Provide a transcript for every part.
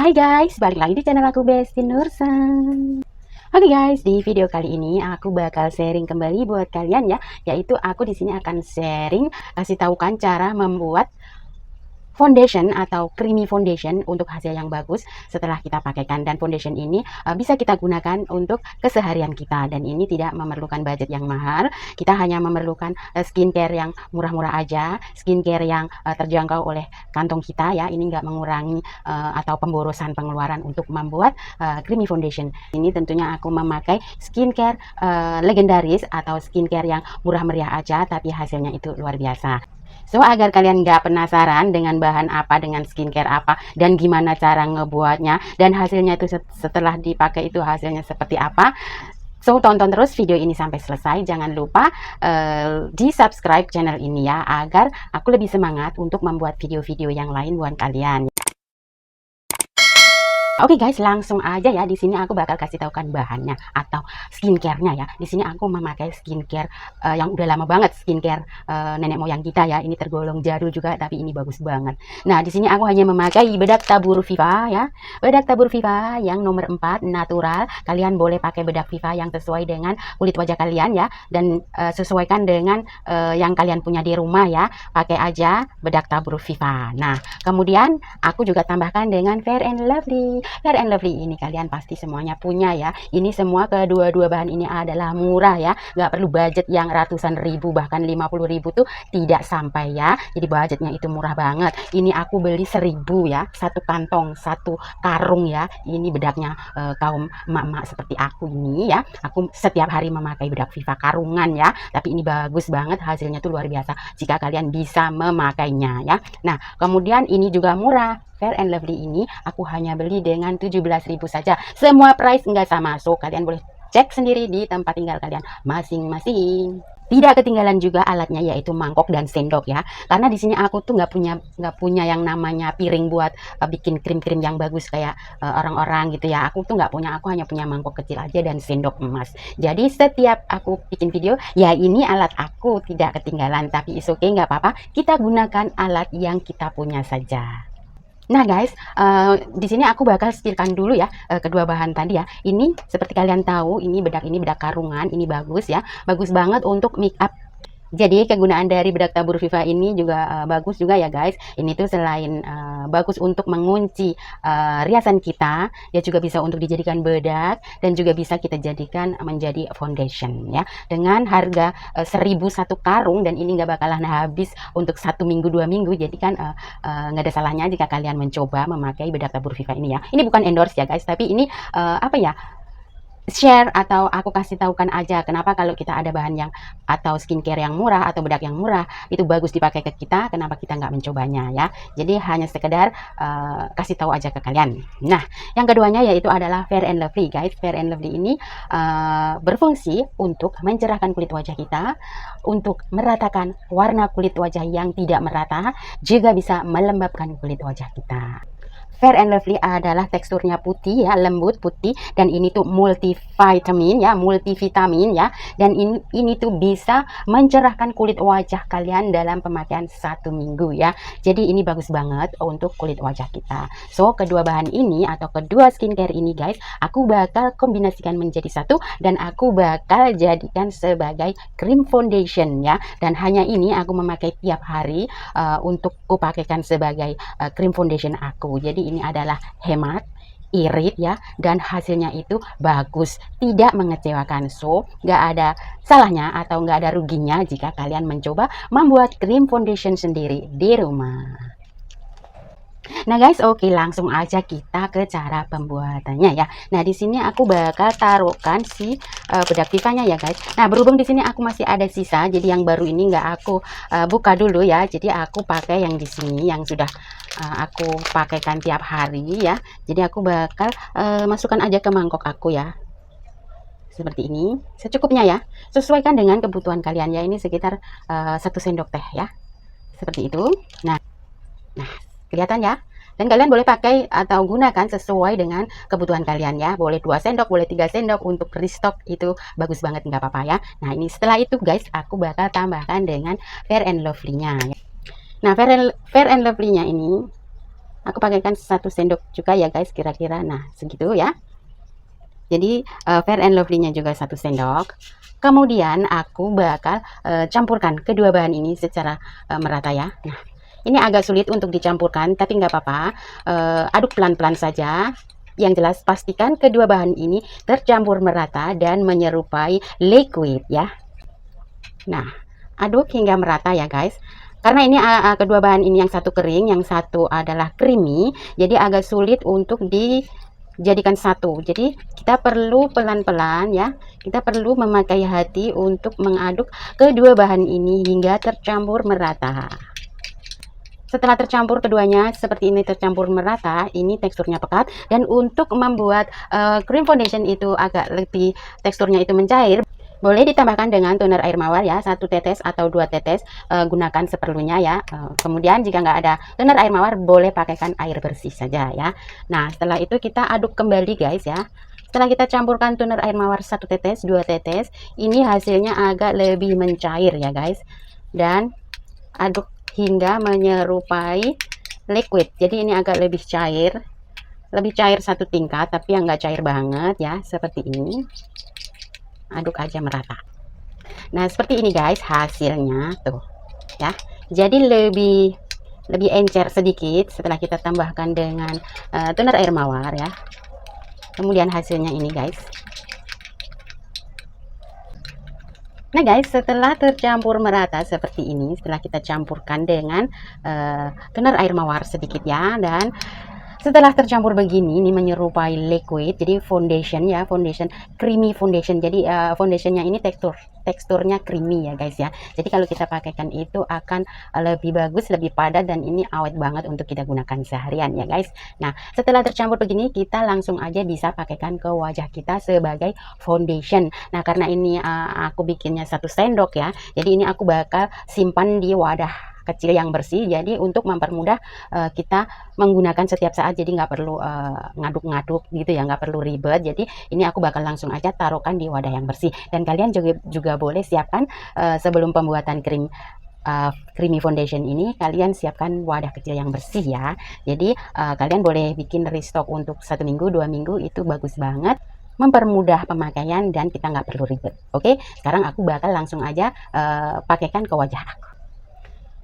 Hai guys, balik lagi di channel aku Besti Nursan. Oke guys, di video kali ini aku bakal sharing kembali buat kalian ya, yaitu aku di sini akan sharing kasih tahukan cara membuat foundation atau creamy foundation untuk hasil yang bagus setelah kita pakaikan. Dan foundation ini bisa kita gunakan untuk keseharian kita, dan ini tidak memerlukan budget yang mahal. Kita hanya memerlukan skincare yang murah-murah aja, skincare yang terjangkau oleh kantong kita ya. Ini nggak mengurangi atau pemborosan pengeluaran untuk membuat creamy foundation. Ini tentunya aku memakai skincare legendaris atau skincare yang murah meriah aja, tapi hasilnya itu luar biasa. So, agar kalian nggak penasaran dengan bahan apa, dengan skincare apa, dan gimana cara ngebuatnya, dan hasilnya itu setelah dipakai itu hasilnya seperti apa. So, tonton terus video ini sampai selesai. Jangan lupa di subscribe channel ini ya, agar aku lebih semangat untuk membuat video-video yang lain buat kalian. Oke guys, langsung aja ya. Di sini aku bakal kasih tahukan bahannya atau skincare-nya ya. Di sini aku memakai skincare yang udah lama banget, skincare nenek moyang kita ya. Ini tergolong jadul juga, tapi ini bagus banget. Nah, di sini aku hanya memakai bedak tabur Viva ya. Bedak tabur Viva yang nomor 4 natural. Kalian boleh pakai bedak Viva yang sesuai dengan kulit wajah kalian ya, dan sesuaikan dengan yang kalian punya di rumah ya. Pakai aja bedak tabur Viva. Nah, kemudian aku juga tambahkan dengan Fair and Lovely. Fair and Lovely ini kalian pasti semuanya punya ya. Ini semua kedua-dua bahan ini adalah murah ya, nggak perlu budget yang ratusan ribu, bahkan 50.000 tuh tidak sampai ya. Jadi budgetnya itu murah banget. Ini aku beli 1.000 ya, satu kantong, satu karung ya. Ini bedaknya kaum emak-emak seperti aku ini ya. Aku setiap hari memakai bedak Viva karungan ya, tapi ini bagus banget, hasilnya tuh luar biasa jika kalian bisa memakainya ya. Nah, kemudian ini juga murah. Fair and Lovely ini aku hanya beli dengan 17.000 saja. Semua price nggak sama, so kalian boleh cek sendiri di tempat tinggal kalian masing-masing. Tidak ketinggalan juga alatnya, yaitu mangkok dan sendok ya. Karena di sini aku tuh nggak punya yang namanya piring buat bikin krim-krim yang bagus kayak orang-orang gitu ya. Aku tuh nggak punya, aku hanya punya mangkok kecil aja dan sendok emas. Jadi setiap aku bikin video ya, ini alat aku tidak ketinggalan. Tapi is okay, nggak apa-apa. Kita gunakan alat yang kita punya saja. Nah guys, di sini aku bakal setirkan dulu ya kedua bahan tadi ya. Ini seperti kalian tahu, ini bedak karungan, ini bagus ya, bagus banget untuk make up. Jadi kegunaan dari bedak tabur Viva ini juga bagus juga ya guys. Ini tuh selain bagus untuk mengunci riasan kita, dia juga bisa untuk dijadikan bedak dan juga bisa kita jadikan menjadi foundation ya. Dengan harga 1.000 satu karung, dan ini nggak bakalan habis untuk 1 minggu 2 minggu. Jadi kan nggak ada salahnya jika kalian mencoba memakai bedak tabur Viva ini ya. Ini bukan endorse ya guys, tapi ini apa ya, share atau aku kasih tahukan aja kenapa kalau kita ada bahan yang atau skincare yang murah atau bedak yang murah itu bagus dipakai ke kita, kenapa kita nggak mencobanya ya. Jadi hanya sekedar kasih tahu aja ke kalian. Nah, yang keduanya yaitu adalah Fair and Lovely guys. Fair and Lovely ini berfungsi untuk mencerahkan kulit wajah kita, untuk meratakan warna kulit wajah yang tidak merata, juga bisa melembabkan kulit wajah kita. Fair and Lovely adalah teksturnya putih ya, lembut putih, dan ini tuh multivitamin ya, multivitamin ya, dan ini tuh bisa mencerahkan kulit wajah kalian dalam pemakaian 1 minggu ya. Jadi ini bagus banget untuk kulit wajah kita. So, kedua bahan ini atau kedua skincare ini guys, aku bakal kombinasikan menjadi satu, dan aku bakal jadikan sebagai cream foundation ya. Dan hanya ini aku memakai tiap hari untuk kupakaikan sebagai cream foundation aku. Jadi ini adalah hemat, irit ya, dan hasilnya itu bagus, tidak mengecewakan. So, nggak ada salahnya atau nggak ada ruginya jika kalian mencoba membuat cream foundation sendiri di rumah. Nah guys, oke, langsung aja kita ke cara pembuatannya ya. Nah, di sini aku bakal taruhkan si bedak Vivanya ya guys. Nah, berhubung di sini aku masih ada sisa, jadi yang baru ini nggak aku buka dulu ya. Jadi aku pakai yang di sini yang sudah aku pakaikan tiap hari ya. Jadi aku bakal masukkan aja ke mangkok aku ya. Seperti ini, secukupnya ya. Sesuaikan dengan kebutuhan kalian ya. Ini sekitar 1 sendok teh ya. Seperti itu. Nah, kelihatan ya. Dan kalian boleh pakai atau gunakan sesuai dengan kebutuhan kalian ya. Boleh 2 sendok, boleh 3 sendok untuk restock, itu bagus banget, nggak apa-apa ya. Nah, ini setelah itu guys, aku bakal tambahkan dengan Fair and Lovely-nya ya. Nah, Fair and Lovely-nya ini Aku pakaikan 1 sendok juga ya guys, kira-kira. Nah, segitu ya. Jadi Fair and Lovely-nya juga 1 sendok. Kemudian aku bakal campurkan kedua bahan ini secara merata ya. Nah, ini agak sulit untuk dicampurkan, tapi nggak apa-apa. Aduk pelan-pelan saja. Yang jelas pastikan kedua bahan ini tercampur merata dan menyerupai liquid ya. Nah, aduk hingga merata ya guys. Karena ini kedua bahan ini, yang satu kering, yang satu adalah creamy, jadi agak sulit untuk dijadikan satu. Jadi kita perlu pelan-pelan ya. Kita perlu memakai hati untuk mengaduk kedua bahan ini hingga tercampur merata. Setelah tercampur keduanya seperti ini, tercampur merata, ini teksturnya pekat. Dan untuk membuat cream foundation itu agak lebih teksturnya itu mencair, boleh ditambahkan dengan toner air mawar ya, 1 tetes atau 2 tetes, gunakan seperlunya ya. Kemudian jika nggak ada toner air mawar, boleh pakaikan air bersih saja ya. Nah, setelah itu kita aduk kembali guys ya. Setelah kita campurkan toner air mawar 1 tetes, 2 tetes, ini hasilnya agak lebih mencair ya guys. Dan aduk hingga menyerupai liquid. Jadi ini agak lebih cair 1 tingkat, tapi yang nggak cair banget ya, seperti ini. Aduk aja merata. Nah, seperti ini guys hasilnya tuh ya. Jadi lebih encer sedikit setelah kita tambahkan dengan toner air mawar ya. Kemudian hasilnya ini guys. Nah guys, setelah tercampur merata seperti ini, setelah kita campurkan dengan toner air mawar sedikit ya, dan setelah tercampur begini, ini menyerupai liquid, jadi foundation ya, foundation creamy foundation. Jadi foundationnya ini teksturnya creamy ya guys ya. Jadi kalau kita pakaikan itu akan lebih bagus, lebih padat, dan ini awet banget untuk kita gunakan seharian ya guys. Nah, setelah tercampur begini, kita langsung aja bisa pakaikan ke wajah kita sebagai foundation. Nah, karena ini aku bikinnya 1 sendok ya, jadi ini aku bakal simpan di wadah kecil yang bersih, jadi untuk mempermudah kita menggunakan setiap saat, jadi nggak perlu ngaduk-ngaduk gitu ya, nggak perlu ribet. Jadi ini aku bakal langsung aja taruhkan di wadah yang bersih. Dan kalian juga boleh siapkan sebelum pembuatan creamy foundation ini, kalian siapkan wadah kecil yang bersih ya. Jadi kalian boleh bikin restock untuk 1 minggu 2 minggu, itu bagus banget, mempermudah pemakaian dan kita nggak perlu ribet. Oke, sekarang aku bakal langsung aja pakaikan ke wajah aku.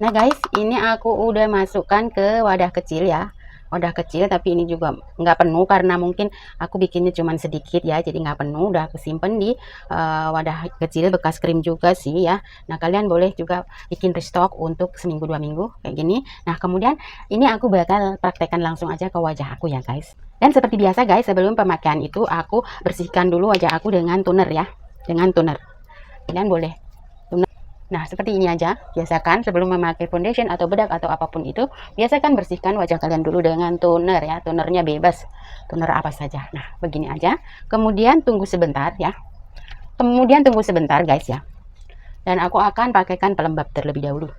Nah guys, ini aku udah masukkan ke wadah kecil ya, wadah kecil, tapi ini juga nggak penuh karena mungkin aku bikinnya cuman sedikit ya, jadi nggak penuh. Udah aku simpen di wadah kecil bekas krim juga sih ya. Nah, kalian boleh juga bikin restock untuk 1 minggu 2 minggu kayak gini. Nah, kemudian ini aku bakal praktekkan langsung aja ke wajah aku ya guys. Dan seperti biasa guys, sebelum pemakaian itu aku bersihkan dulu wajah aku dengan toner ya, dengan toner. Kalian boleh. Nah, seperti ini aja, biasakan sebelum memakai foundation atau bedak atau apapun itu, biasakan bersihkan wajah kalian dulu dengan toner ya, tonernya bebas, toner apa saja. Nah, begini aja, kemudian tunggu sebentar ya, kemudian tunggu sebentar guys ya, dan aku akan pakaikan pelembab terlebih dahulu.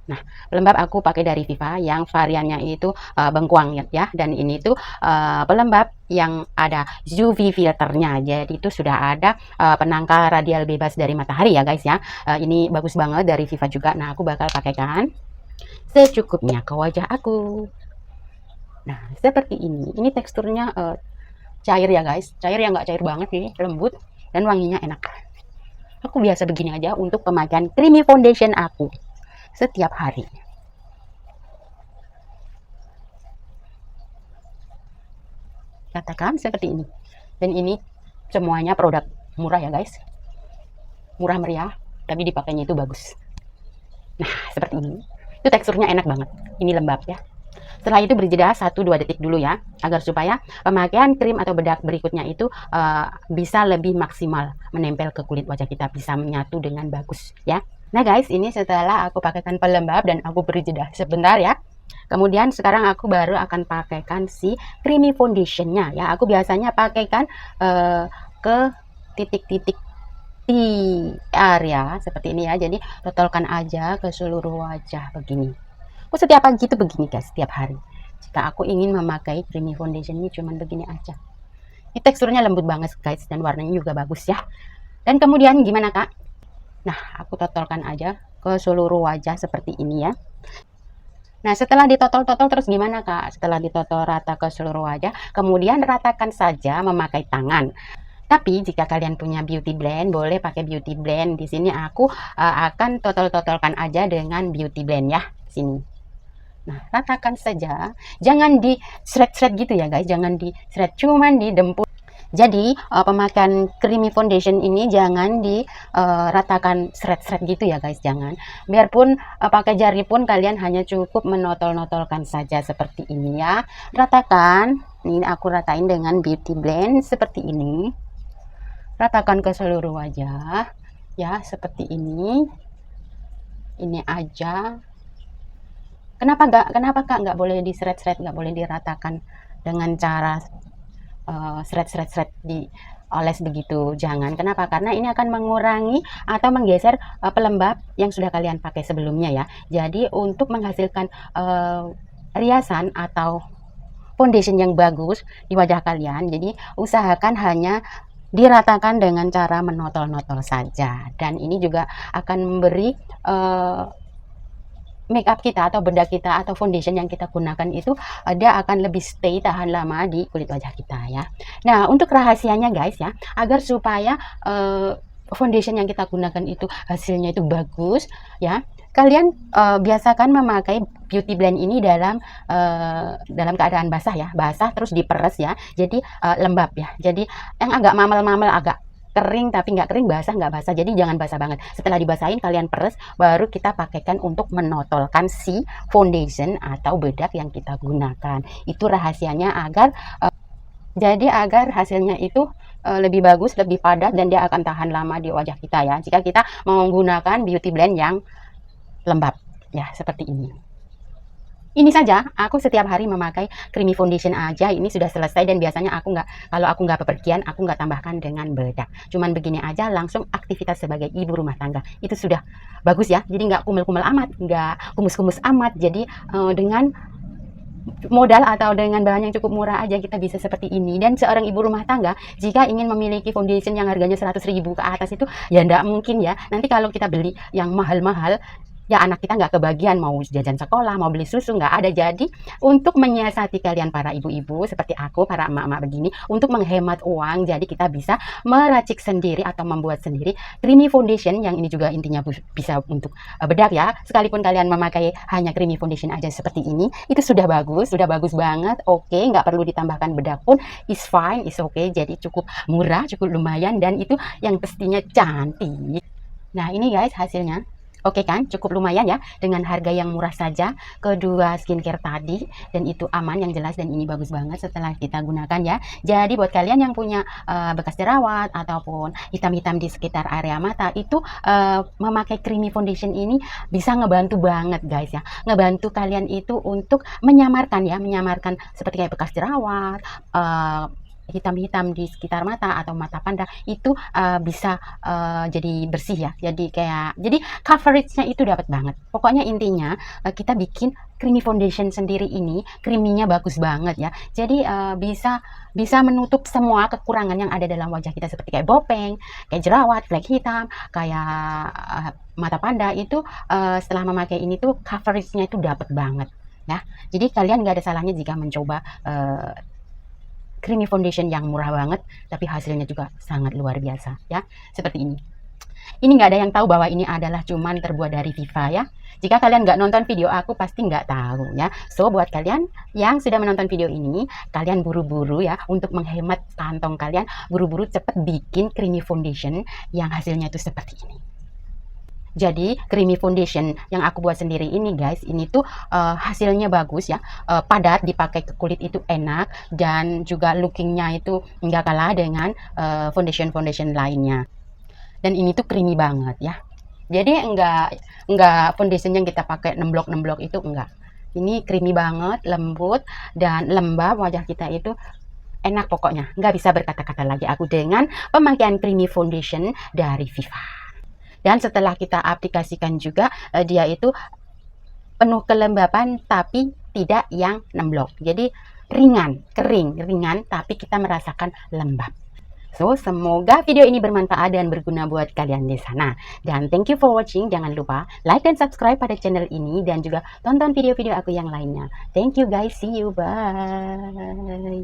Nah, pelembab aku pakai dari Viva yang variannya itu bengkuang ya, dan ini tuh pelembab yang ada UV filternya, jadi itu sudah ada penangkal radial bebas dari matahari ya guys ya. Ini bagus banget dari Viva juga. Nah, aku bakal pakaikan secukupnya ke wajah aku. Nah, seperti ini teksturnya cair ya guys, cair yang nggak cair banget nih, lembut dan wanginya enak. Aku biasa begini aja untuk pemakaian creamy foundation aku setiap hari. Katakan seperti ini. Dan ini semuanya produk murah ya guys, murah meriah, tapi dipakainya itu bagus. Nah, seperti ini, itu teksturnya enak banget, ini lembab ya. Setelah itu beri jeda 1-2 detik dulu ya, agar supaya pemakaian krim atau bedak berikutnya itu bisa lebih maksimal menempel ke kulit wajah kita, bisa menyatu dengan bagus ya. Nah guys, ini setelah aku pakaikan pelembab dan aku beri jeda sebentar ya. Kemudian sekarang aku baru akan pakaikan si creamy foundationnya ya. Aku biasanya pakaikan ke titik-titik di area seperti ini ya. Jadi totolkan aja ke seluruh wajah begini. Aku setiap pagi itu begini guys, setiap hari. Jika aku ingin memakai creamy foundation ini cuman begini aja. Ini teksturnya lembut banget guys, dan warnanya juga bagus ya. Dan kemudian gimana kak? Nah, aku totolkan aja ke seluruh wajah seperti ini ya. Nah, setelah ditotol-totol terus gimana, Kak? Setelah ditotol rata ke seluruh wajah, kemudian ratakan saja memakai tangan. Tapi jika kalian punya beauty blend, boleh pakai beauty blend. Di sini aku akan totol-totolkan aja dengan beauty blend ya. Sini. Nah, ratakan saja. Jangan di shred-shred gitu ya, guys. Jangan di shred, cuman didempul. Jadi pemakaian creamy foundation ini jangan diratakan shred-shred gitu ya guys, jangan. Biarpun pakai jari pun kalian hanya cukup menotol-notolkan saja seperti ini ya. Ratakan. Ini aku ratain dengan beauty blend seperti ini. Ratakan ke seluruh wajah ya, seperti ini. Ini aja. Kenapa Kak nggak boleh di shred-shred, nggak boleh diratakan dengan cara shred dioles begitu, jangan. Kenapa? Karena ini akan mengurangi atau menggeser pelembab yang sudah kalian pakai sebelumnya ya. Jadi untuk menghasilkan riasan atau foundation yang bagus di wajah kalian, jadi usahakan hanya diratakan dengan cara menotol-notol saja. Dan ini juga akan memberi make up kita atau benda kita atau foundation yang kita gunakan itu dia akan lebih stay, tahan lama di kulit wajah kita ya. Nah, untuk rahasianya guys ya, agar supaya foundation yang kita gunakan itu hasilnya itu bagus ya, kalian biasakan memakai beauty blend ini dalam keadaan basah ya, basah terus diperes ya, jadi lembab ya, jadi yang agak mamel-mamel, agak kering tapi nggak kering, basah nggak basah, jadi jangan basah banget. Setelah dibasahin kalian peres, baru kita pakaikan untuk menotolkan si foundation atau bedak yang kita gunakan. Itu rahasianya agar agar hasilnya itu lebih bagus, lebih padat, dan dia akan tahan lama di wajah kita ya, jika kita menggunakan beauty blend yang lembab ya, seperti ini. Ini saja, aku setiap hari memakai creamy foundation aja, ini sudah selesai. Dan biasanya kalau aku nggak bepergian, aku nggak tambahkan dengan bedak, cuman begini aja langsung aktivitas sebagai ibu rumah tangga, itu sudah bagus ya. Jadi nggak kumel-kumel amat, nggak kumus-kumus amat. Jadi dengan modal atau dengan bahan yang cukup murah aja kita bisa seperti ini. Dan seorang ibu rumah tangga jika ingin memiliki foundation yang harganya 100.000 ke atas itu ya nggak mungkin ya. Nanti kalau kita beli yang mahal-mahal ya, anak kita nggak kebagian, mau jajan sekolah, mau beli susu, nggak ada. Jadi untuk menyiasati kalian para ibu-ibu seperti aku, para emak-emak begini, untuk menghemat uang, jadi kita bisa meracik sendiri atau membuat sendiri creamy foundation, yang ini juga intinya bisa untuk bedak ya. Sekalipun kalian memakai hanya creamy foundation aja seperti ini, itu sudah bagus banget. Oke, nggak perlu ditambahkan bedak pun is fine, is okay. Jadi cukup murah, cukup lumayan, dan itu yang pastinya cantik. Nah, ini guys hasilnya. Oke kan, cukup lumayan ya, dengan harga yang murah saja kedua skincare tadi, dan itu aman, yang jelas, dan ini bagus banget setelah kita gunakan ya. Jadi buat kalian yang punya bekas jerawat ataupun hitam-hitam di sekitar area mata, itu memakai creamy foundation ini bisa ngebantu banget guys ya, ngebantu kalian itu untuk menyamarkan ya, menyamarkan seperti kayak bekas jerawat, hitam-hitam di sekitar mata atau mata panda, itu bisa jadi bersih ya, jadi coveragenya itu dapat banget. Pokoknya intinya kita bikin creamy foundation sendiri ini, creaminya bagus banget ya, jadi bisa menutup semua kekurangan yang ada dalam wajah kita, seperti kayak bopeng, kayak jerawat, flek hitam, kayak mata panda. Itu setelah memakai ini tuh coveragenya itu dapat banget ya. Jadi kalian nggak ada salahnya jika mencoba creamy foundation yang murah banget tapi hasilnya juga sangat luar biasa ya, seperti ini. Ini nggak ada yang tahu bahwa ini adalah cuman terbuat dari Viva ya. Jika kalian nggak nonton video aku pasti nggak tahu ya. So buat kalian yang sudah menonton video ini, kalian buru-buru ya untuk menghemat kantong kalian, buru-buru cepet bikin creamy foundation yang hasilnya itu seperti ini. Jadi creamy foundation yang aku buat sendiri ini guys, ini tuh hasilnya bagus ya, padat, dipakai ke kulit itu enak, dan juga lookingnya itu nggak kalah dengan foundation lainnya. Dan ini tuh creamy banget ya. Jadi enggak foundation yang kita pakai nemblok itu enggak. Ini creamy banget, lembut dan lembab, wajah kita itu enak pokoknya. Nggak bisa berkata-kata lagi aku dengan pemakaian creamy foundation dari Viva. Dan setelah kita aplikasikan juga dia itu penuh kelembapan tapi tidak yang nemblok. Jadi ringan, kering, ringan, tapi kita merasakan lembab. So, semoga video ini bermanfaat dan berguna buat kalian di sana. Dan thank you for watching. Jangan lupa like dan subscribe pada channel ini dan juga tonton video-video aku yang lainnya. Thank you guys. See you. Bye.